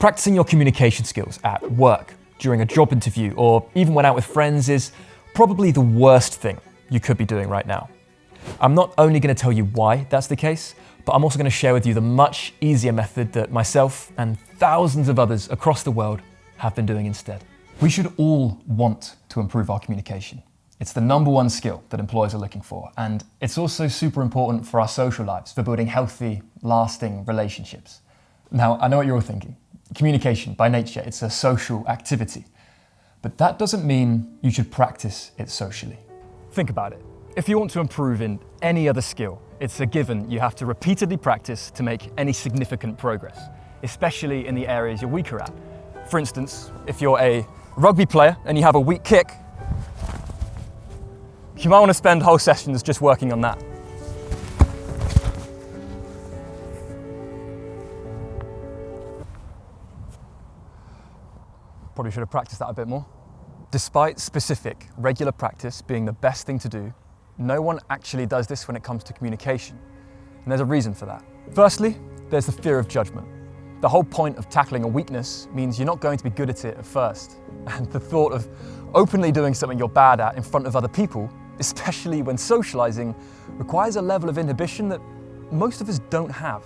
Practicing your communication skills at work, during a job interview, or even when out with friends is probably the worst thing you could be doing right now. I'm not only going to tell you why that's the case, but I'm also going to share with you the much easier method that myself and thousands of others across the world have been doing instead. We should all want to improve our communication. It's the number one skill that employers are looking for, and it's also super important for our social lives, for building healthy, lasting relationships. Now, I know what you're all thinking. Communication, by nature, it's a social activity. But that doesn't mean you should practice it socially. Think about it. If you want to improve in any other skill, it's a given you have to repeatedly practice to make any significant progress, especially in the areas you're weaker at. For instance, if you're a rugby player and you have a weak kick, you might want to spend whole sessions just working on that. Probably should have practiced that a bit more. Despite specific, regular practice being the best thing to do, no one actually does this when it comes to communication. And there's a reason for that. Firstly, there's the fear of judgment. The whole point of tackling a weakness means you're not going to be good at it at first. And the thought of openly doing something you're bad at in front of other people, especially when socializing, requires a level of inhibition that most of us don't have.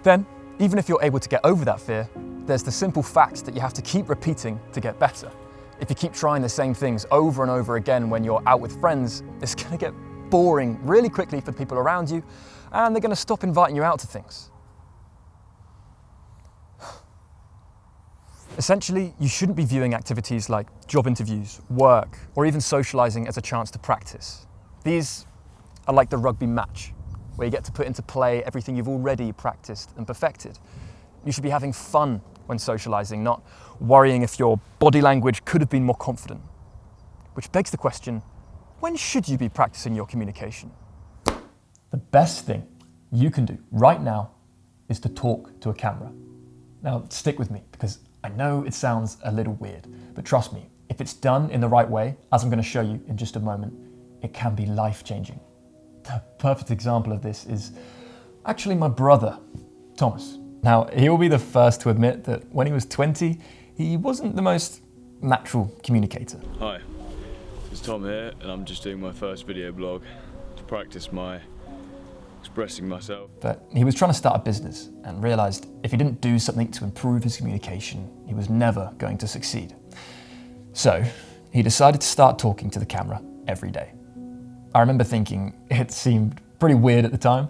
Then, even if you're able to get over that fear, there's the simple fact that you have to keep repeating to get better. If you keep trying the same things over and over again when you're out with friends, it's going to get boring really quickly for the people around you, and they're going to stop inviting you out to things. Essentially, you shouldn't be viewing activities like job interviews, work, or even socializing as a chance to practice. These are like the rugby match, where you get to put into play everything you've already practiced and perfected. You should be having fun when socializing, not worrying if your body language could have been more confident. Which begs the question, when should you be practicing your communication? The best thing you can do right now is to talk to a camera. Now, stick with me, because I know it sounds a little weird, but trust me, if it's done in the right way, as I'm going to show you in just a moment, it can be life-changing. The perfect example of this is actually my brother, Thomas. Now, he will be the first to admit that when he was 20, he wasn't the most natural communicator. Hi, it's Tom here, and I'm just doing my first video blog to practice my expressing myself. But he was trying to start a business and realized if he didn't do something to improve his communication, he was never going to succeed. So he decided to start talking to the camera every day. I remember thinking it seemed pretty weird at the time,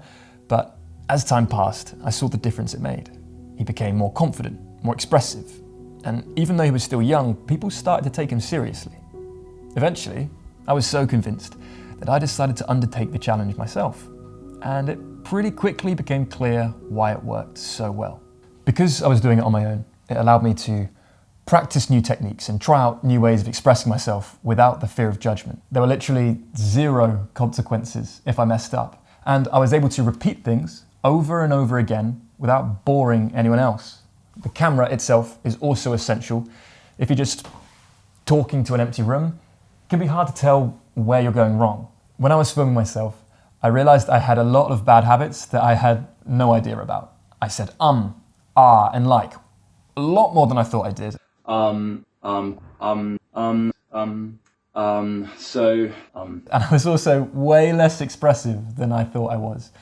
but as time passed, I saw the difference it made. He became more confident, more expressive, and even though he was still young, people started to take him seriously. Eventually, I was so convinced that I decided to undertake the challenge myself, and it pretty quickly became clear why it worked so well. Because I was doing it on my own, it allowed me to practice new techniques and try out new ways of expressing myself without the fear of judgment. There were literally zero consequences if I messed up, and I was able to repeat things over and over again without boring anyone else. The camera itself is also essential. If you're just talking to an empty room, it can be hard to tell where you're going wrong. When I was filming myself, I realized I had a lot of bad habits that I had no idea about. I said and like, a lot more than I thought I did. And I was also way less expressive than I thought I was.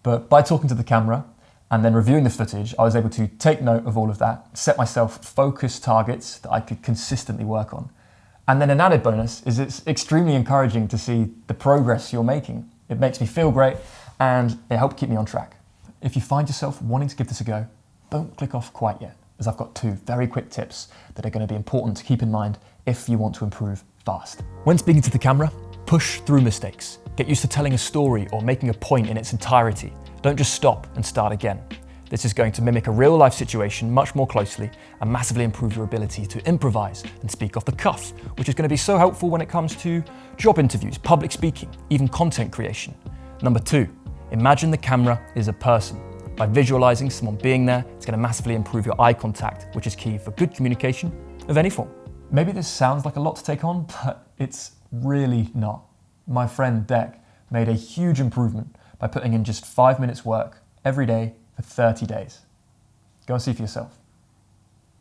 But by talking to the camera and then reviewing the footage, I was able to take note of all of that, set myself focused targets that I could consistently work on. And then an added bonus is it's extremely encouraging to see the progress you're making. It makes me feel great and it helped keep me on track. If you find yourself wanting to give this a go, don't click off quite yet, as I've got 2 very quick tips that are going to be important to keep in mind if you want to improve fast. When speaking to the camera, push through mistakes. Get used to telling a story or making a point in its entirety. Don't just stop and start again. This is going to mimic a real-life situation much more closely and massively improve your ability to improvise and speak off the cuff, which is going to be so helpful when it comes to job interviews, public speaking, even content creation. Number 2, imagine the camera is a person. By visualizing someone being there, it's going to massively improve your eye contact, which is key for good communication of any form. Maybe this sounds like a lot to take on, but it's really not. My friend Dec made a huge improvement by putting in just 5 minutes work every day for 30 days. Go and see for yourself.